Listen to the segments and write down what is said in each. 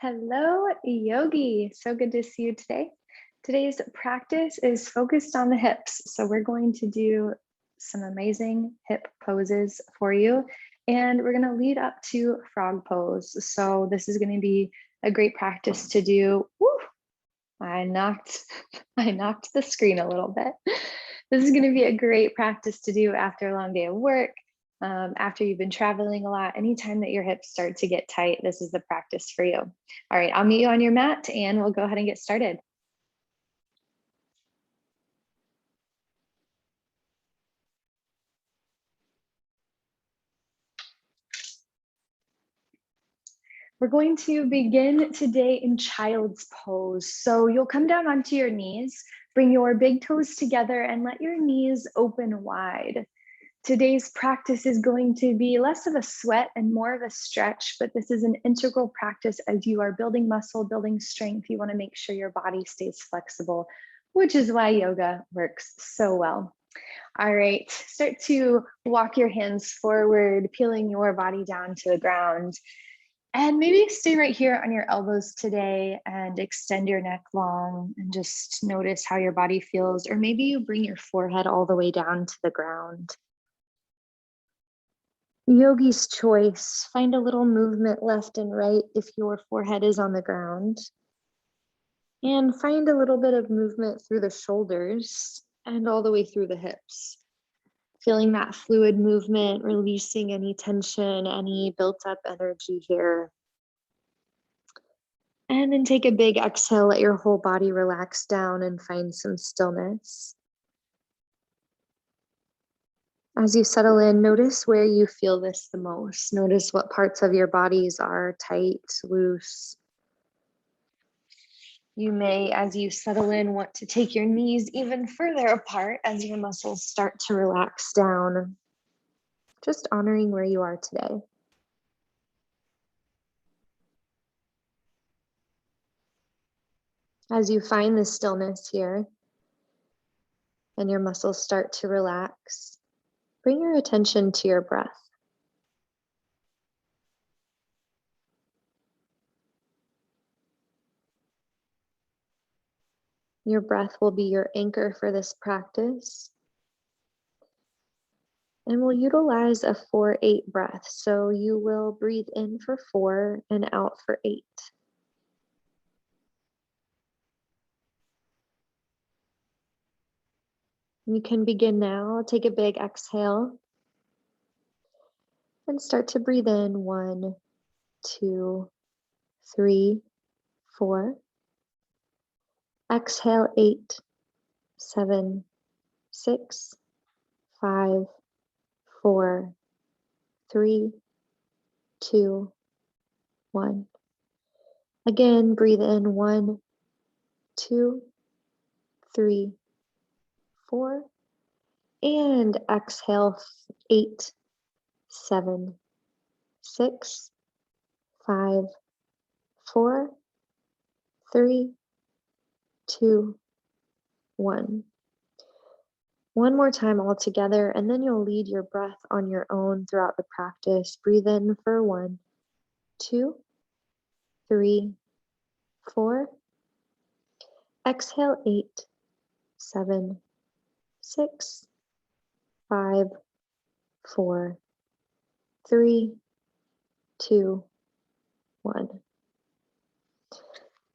Hello, Yogi. So good to see you today. Today's practice is focused on the hips. So we're going to do some amazing hip poses for you. And we're going to lead up to frog pose. So this is going to be a great practice to do. Woo, I knocked the screen a little bit. This is going to be a great practice to do after a long day of work. After you've been traveling a lot, anytime that your hips start to get tight, this is the practice for you. All right, I'll meet you on your mat and we'll go ahead and get started. We're going to begin today in child's pose. So you'll come down onto your knees, bring your big toes together and let your knees open wide. Today's practice is going to be less of a sweat and more of a stretch, but this is an integral practice as you are building muscle, building strength. You want to make sure your body stays flexible, which is why yoga works so well. All right, start to walk your hands forward, peeling your body down to the ground. And maybe stay right here on your elbows today and extend your neck long and just notice how your body feels. Or maybe you bring your forehead all the way down to the ground. Yogi's choice. Find a little movement left and right if your forehead is on the ground. And find a little bit of movement through the shoulders and all the way through the hips. Feeling that fluid movement, releasing any tension, any built up energy here. And then take a big exhale, let your whole body relax down and find some stillness. As you settle in, notice where you feel this the most. Notice what parts of your bodies are tight, loose. You may, as you settle in, want to take your knees even further apart as your muscles start to relax down. Just honoring where you are today. As you find the stillness here and your muscles start to relax, bring your attention to your breath. Your breath will be your anchor for this practice. And we'll utilize a 4-8 breath. So you will breathe in for 4 and out for 8. You can begin now. Take a big exhale. And start to breathe in 1, 2, 3, 4. Exhale 8, 7, 6, 5, 4, 3, 2, 1. Again, breathe in 1, 2, 3, 4. And exhale 8, 7, 6, 5, 4, 3, 2, 1. One more time all together, and then you'll lead your breath on your own throughout the practice. Breathe in for 1, 2, 3, 4. Exhale 8, 7, 6, 5, 4, 3, 2, 1.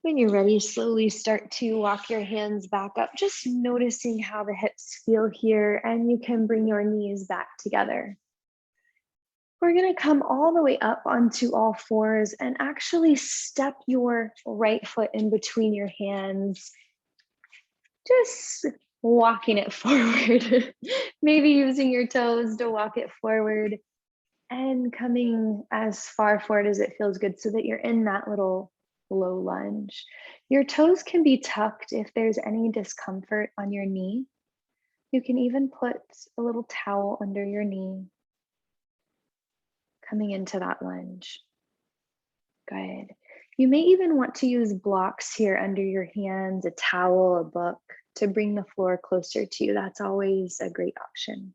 When you're ready, slowly start to walk your hands back up, just noticing how the hips feel here, and you can bring your knees back together. We're going to come all the way up onto all fours and actually step your right foot in between your hands, just walking it forward, maybe using your toes to walk it forward and coming as far forward as it feels good so that you're in that little low lunge. Your toes can be tucked if there's any discomfort on your knee. You can even put a little towel under your knee, coming into that lunge. Good. You may even want to use blocks here under your hands, a towel, a book, to bring the floor closer to you. That's always a great option.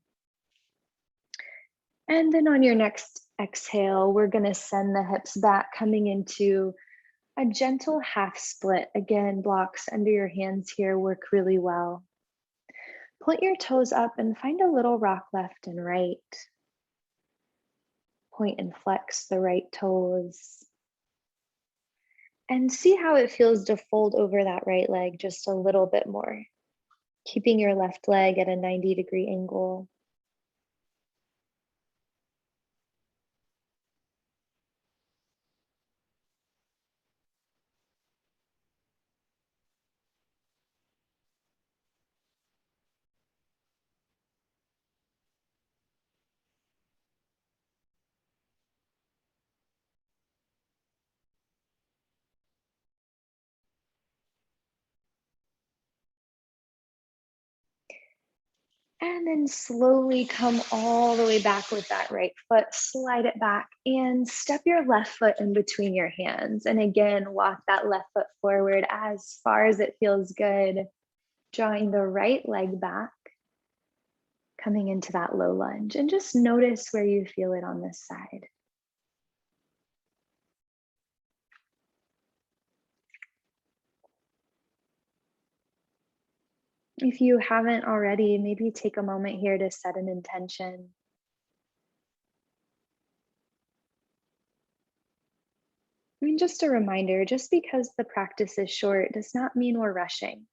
And then on your next exhale, we're going to send the hips back, coming into A gentle half split, again, blocks under your hands here work really well. Point your toes up and find a little rock left and right. Point and flex the right toes. And see how it feels to fold over that right leg just a little bit more, keeping your left leg at a 90-degree angle. And then slowly come all the way back with that right foot, slide it back and step your left foot in between your hands. And again, walk that left foot forward as far as it feels good, drawing the right leg back, coming into that low lunge, and just notice where you feel it on this side. If you haven't already, maybe take a moment here to set an intention. I mean, just a reminder, just because the practice is short does not mean we're rushing.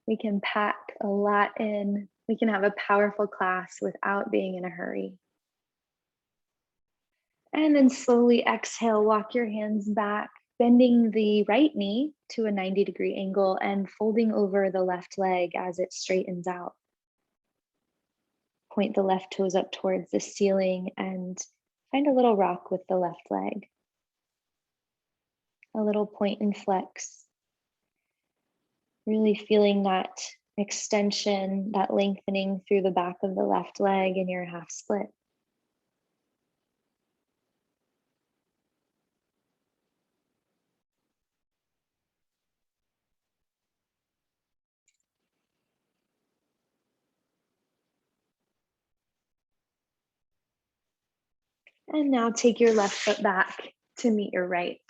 We can pack a lot in. We can have a powerful class without being in a hurry. And then slowly exhale, walk your hands back, bending the right knee to a 90-degree angle and folding over the left leg as it straightens out. Point the left toes up towards the ceiling and find a little rock with the left leg. A little point and flex. Really feeling that extension, that lengthening through the back of the left leg in your half split. And now take your left foot back to meet your right.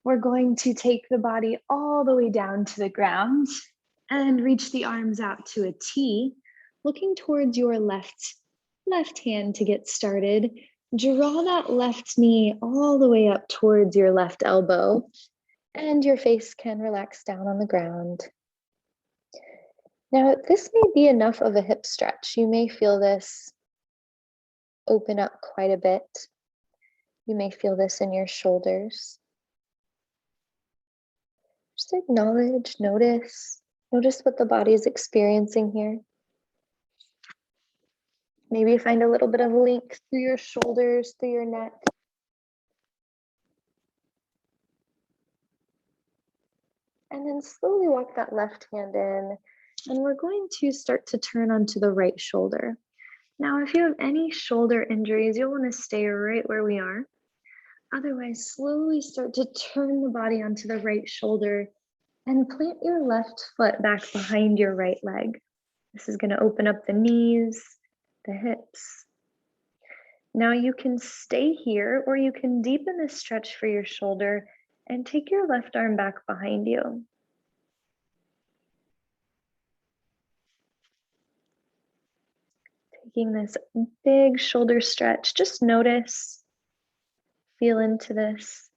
We're going to take the body all the way down to the ground and reach the arms out to a T, looking towards your left hand to get started. Draw that left knee all the way up towards your left elbow, and your face can relax down on the ground. Now, this may be enough of a hip stretch. You may feel this open up quite a bit. You may feel this in your shoulders. Just acknowledge, notice what the body is experiencing here. Maybe find a little bit of length through your shoulders, through your neck. And then slowly walk that left hand in. And we're going to start to turn onto the right shoulder. Now, if you have any shoulder injuries, you'll want to stay right where we are. Otherwise, slowly start to turn the body onto the right shoulder and plant your left foot back behind your right leg. This is going to open up the knees, the hips. Now you can stay here, or you can deepen this stretch for your shoulder and take your left arm back behind you. Taking this big shoulder stretch, just notice, feel into this,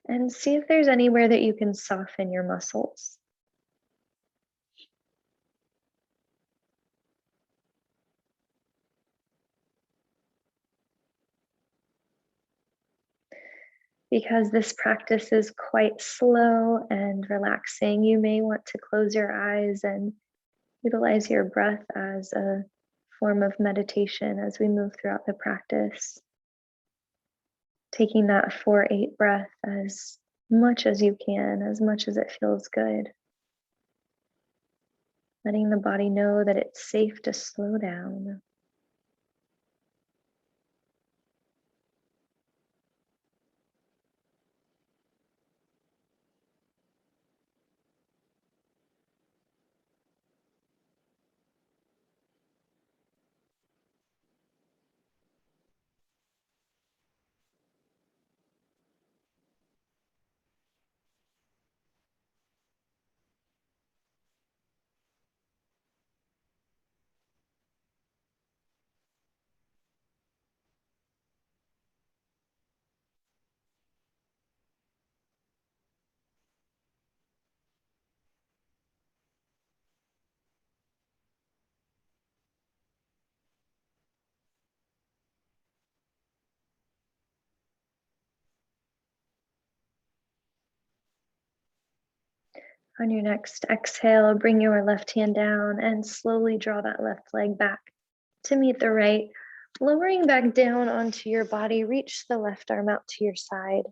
and see if there's anywhere that you can soften your muscles. Because this practice is quite slow and relaxing, you may want to close your eyes and utilize your breath as a form of meditation as we move throughout the practice. Taking that 4-8 breath as much as you can, as much as it feels good. Letting the body know that it's safe to slow down. On your next exhale, bring your left hand down and slowly draw that left leg back to meet the right. Lowering back down onto your body, reach the left arm out to your side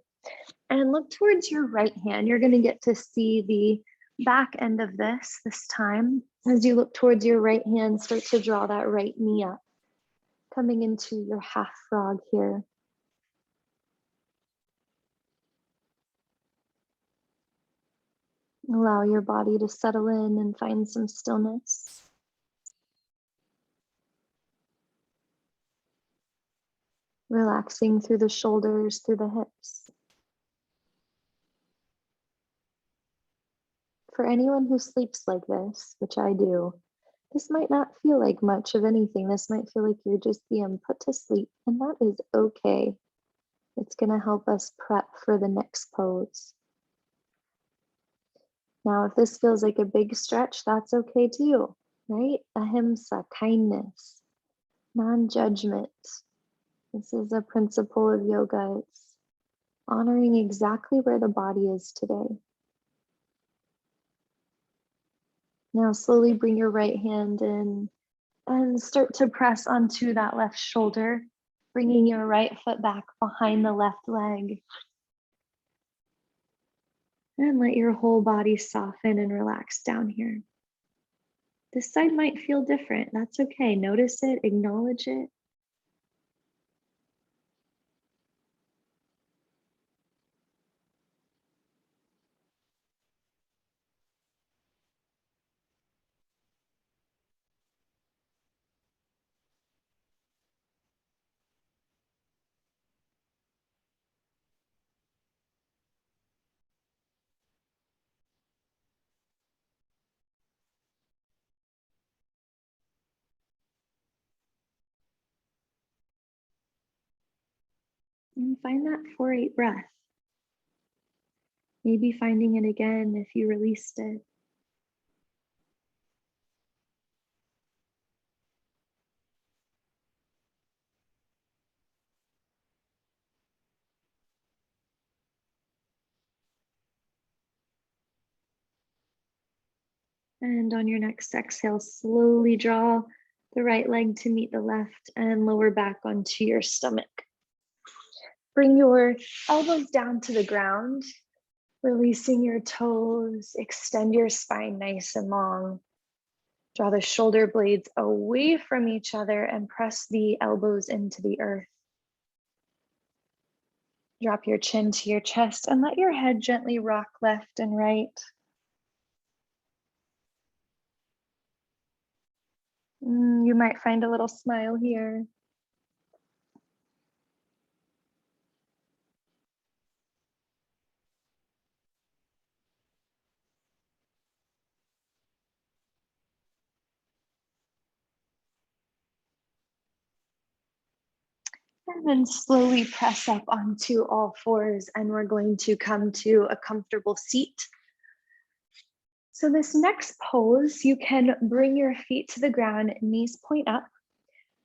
and look towards your right hand. You're going to get to see the back end of this time. As you look towards your right hand, start to draw that right knee up, coming into your half frog here. Allow your body to settle in and find some stillness. Relaxing through the shoulders, through the hips. For anyone who sleeps like this, which I do, this might not feel like much of anything. This might feel like you're just being put to sleep, and that is okay. It's going to help us prep for the next pose. Now, if this feels like a big stretch, that's okay too, right? Ahimsa, kindness, non-judgment. This is a principle of yoga. It's honoring exactly where the body is today. Now, slowly bring your right hand in and start to press onto that left shoulder, bringing your right foot back behind the left leg. And let your whole body soften and relax down here. This side might feel different. That's okay. Notice it, acknowledge it. And find that 4-8 breath. Maybe finding it again if you released it. And on your next exhale, slowly draw the right leg to meet the left and lower back onto your stomach. Bring your elbows down to the ground, releasing your toes, extend your spine nice and long. Draw the shoulder blades away from each other and press the elbows into the earth. Drop your chin to your chest and let your head gently rock left and right. You might find a little smile here. And then slowly press up onto all fours, and we're going to come to a comfortable seat. So this next pose, you can bring your feet to the ground, knees point up,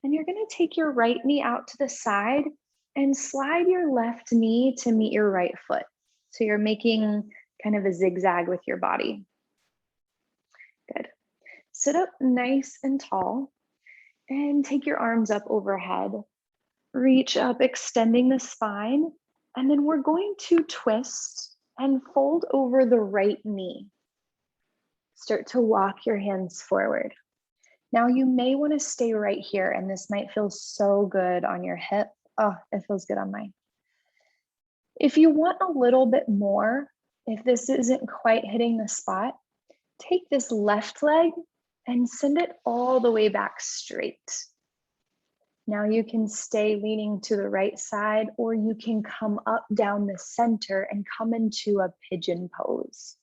and you're going to take your right knee out to the side and slide your left knee to meet your right foot. So you're making kind of a zigzag with your body. Good. Sit up nice and tall and take your arms up overhead. Reach up, extending the spine, and then we're going to twist and fold over the right knee. Start to walk your hands forward. Now you may want to stay right here, and this might feel so good on your hip. Oh, it feels good on mine. If you want a little bit more, if this isn't quite hitting the spot, take this left leg and send it all the way back straight. Now you can stay leaning to the right side, or you can come up down the center and come into a pigeon pose.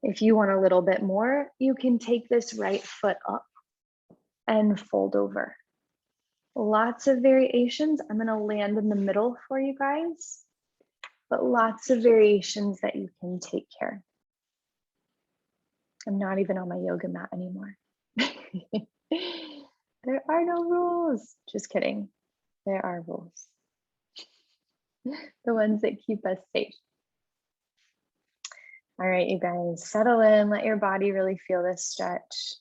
If you want a little bit more, you can take this right foot up and fold over. Lots of variations. I'm going to land in the middle for you guys, but lots of variations that you can take here. I'm not even on my yoga mat anymore. There are no rules. Just kidding. There are rules. The ones that keep us safe. All right, you guys, settle in, let your body really feel this stretch.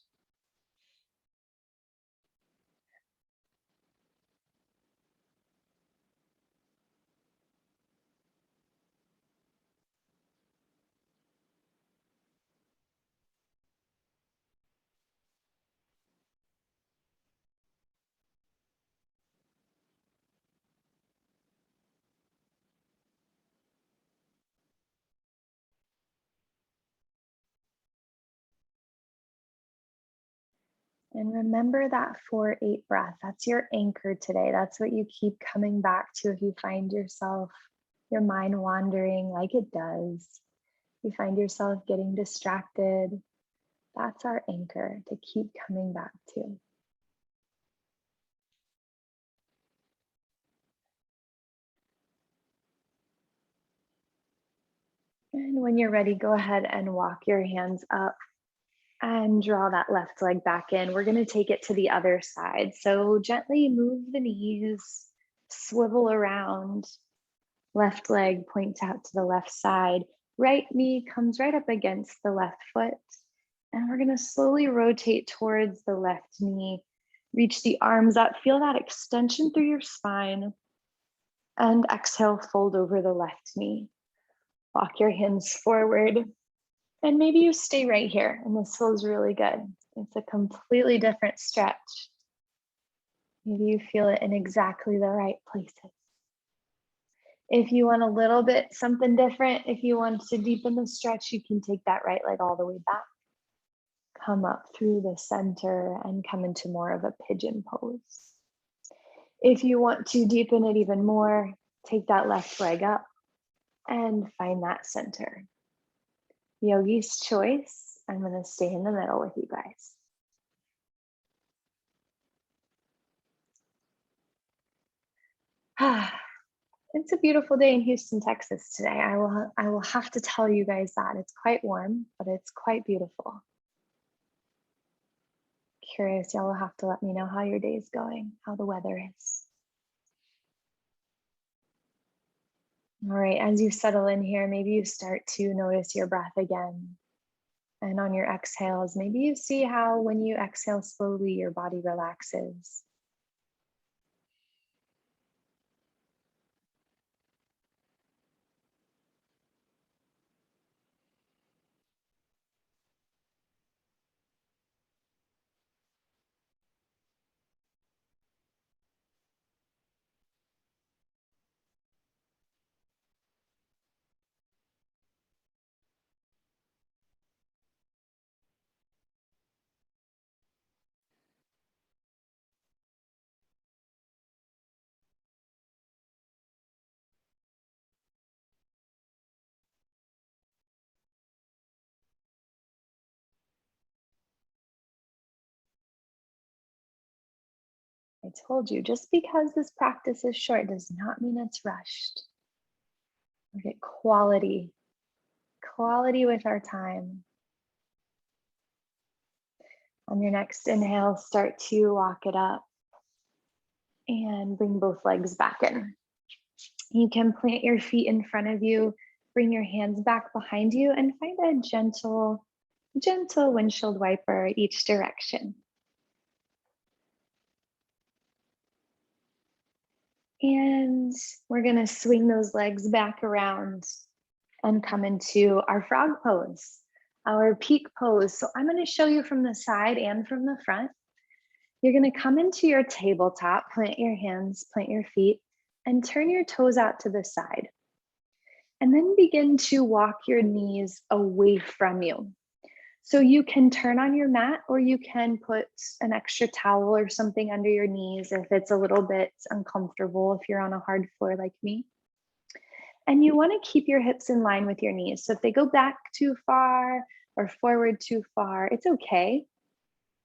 And remember that 4-8 breath. That's your anchor today. That's what you keep coming back to if you find yourself, your mind wandering like it does. You find yourself getting distracted. That's our anchor to keep coming back to. And when you're ready, go ahead and walk your hands up and draw that left leg back in. We're going to take it to the other side. So gently move the knees, swivel around. Left leg points out to the left side. Right knee comes right up against the left foot. And we're going to slowly rotate towards the left knee. Reach the arms up. Feel that extension through your spine. And exhale, fold over the left knee. Walk your hands forward. And maybe you stay right here. And this feels really good. It's a completely different stretch. Maybe you feel it in exactly the right places. If you want a little bit something different, if you want to deepen the stretch, you can take that right leg all the way back. Come up through the center and come into more of a pigeon pose. If you want to deepen it even more, take that left leg up and find that center. Yogi's choice. I'm going to stay in the middle with you guys. It's a beautiful day in Houston, Texas today. I will have to tell you guys that. It's quite warm, but it's quite beautiful. Curious, y'all will have to let me know how your day is going, how the weather is. All right, as you settle in here, maybe you start to notice your breath again. And on your exhales, maybe you see how when you exhale slowly, your body relaxes. I told you, just because this practice is short does not mean it's rushed. We get quality with our time. On your next inhale, start to walk it up and bring both legs back in. You can plant your feet in front of you, bring your hands back behind you, and find a gentle windshield wiper each direction. And we're going to swing those legs back around and come into our frog pose, our peak pose. So I'm going to show you from the side and from the front. You're going to come into your tabletop, plant your hands, plant your feet, and turn your toes out to the side. And then begin to walk your knees away from you. So you can turn on your mat, or you can put an extra towel or something under your knees if it's a little bit uncomfortable, if you're on a hard floor like me. And you want to keep your hips in line with your knees. So if they go back too far or forward too far, it's okay.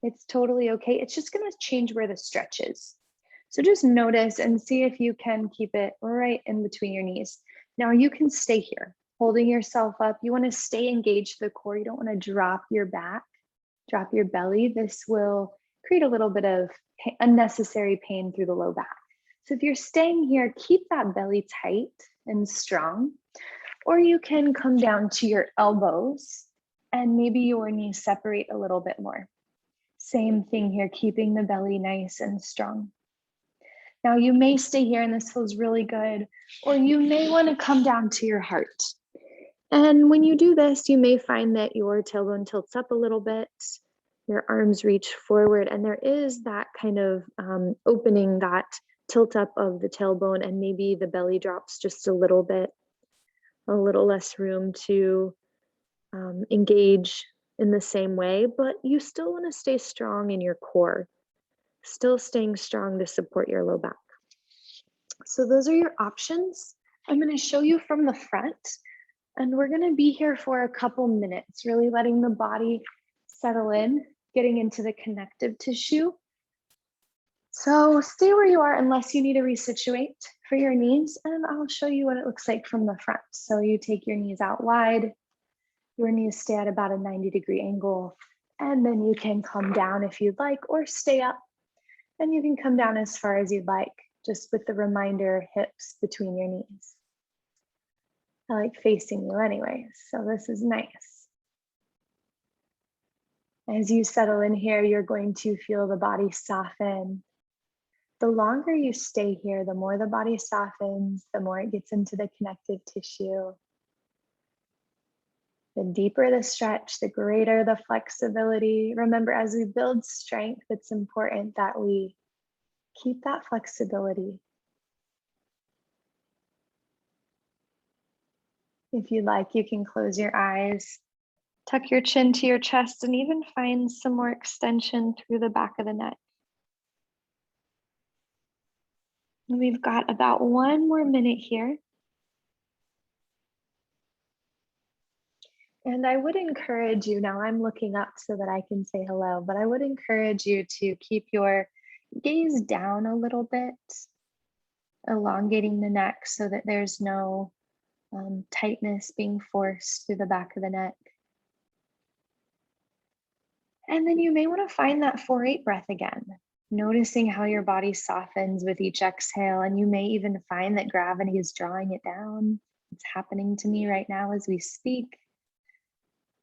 It's totally okay. It's just going to change where the stretch is. So just notice and see if you can keep it right in between your knees. Now you can stay here, holding yourself up. You want to stay engaged to the core. You don't want to drop your back, drop your belly. This will create a little bit of unnecessary pain through the low back. So if you're staying here, keep that belly tight and strong. Or you can come down to your elbows and maybe your knees separate a little bit more. Same thing here, keeping the belly nice and strong. Now you may stay here and this feels really good, or you may want to come down to your heart. And when you do this, you may find that your tailbone tilts up a little bit, your arms reach forward, and there is that kind of opening, that tilt up of the tailbone, and maybe the belly drops just a little bit, a little less room to engage in the same way, but you still want to stay strong in your core, still staying strong to support your low back. So those are your options. I'm going to show you from the front, and we're going to be here for a couple minutes, really letting the body settle in, getting into the connective tissue. So stay where you are unless you need to resituate for your knees, and I'll show you what it looks like from the front. So you take your knees out wide, your knees stay at about a 90-degree angle, and then you can come down if you'd like, or stay up, and you can come down as far as you'd like, just with the reminder hips between your knees. I like facing you anyway, so this is nice. As you settle in here, you're going to feel the body soften. The longer you stay here, the more the body softens, the more it gets into the connective tissue. The deeper the stretch, the greater the flexibility. Remember, as we build strength, it's important that we keep that flexibility. If you like, you can close your eyes, tuck your chin to your chest, and even find some more extension through the back of the neck. And we've got about 1 more minute here. And I would encourage you, now I'm looking up so that I can say hello, but I would encourage you to keep your gaze down a little bit, elongating the neck so that there's no tightness being forced through the back of the neck. And then you may want to find that 4-8 breath again, noticing how your body softens with each exhale. And you may even find that gravity is drawing it down. It's happening to me right now as we speak.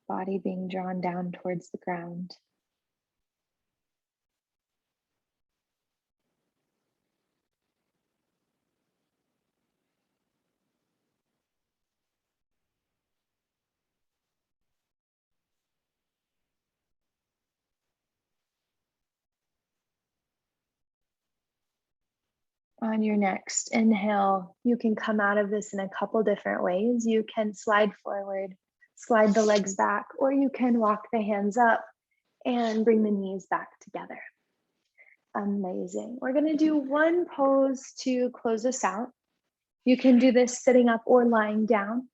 Body being drawn down towards the ground. On your next inhale, you can come out of this in a couple different ways. You can slide forward, slide the legs back, or you can walk the hands up and bring the knees back together. Amazing. We're going to do one pose to close us out. You can do this sitting up or lying down.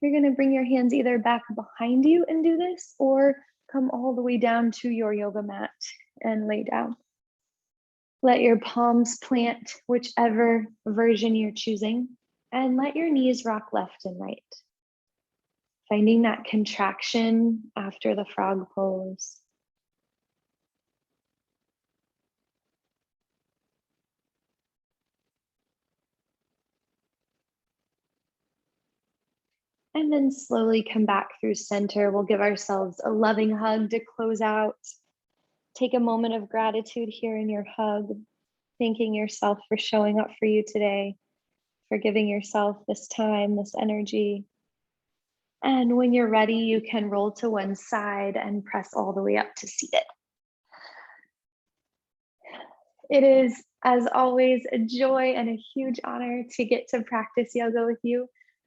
You're going to bring your hands either back behind you and do this, or come all the way down to your yoga mat and lay down. Let your palms plant whichever version you're choosing, and let your knees rock left and right. Finding that contraction after the frog pose. And then slowly come back through center. We'll give ourselves a loving hug to close out. Take a moment of gratitude here in your hug, thanking yourself for showing up for you today, for giving yourself this time, this energy. And when you're ready, you can roll to one side and press all the way up to seated. It is, as always, a joy and a huge honor to get to practice yoga with you.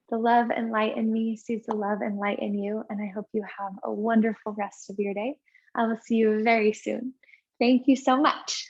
The love and light in me sees the love and light in you, and I hope you have a wonderful rest of your day. I will see you very soon. Thank you so much.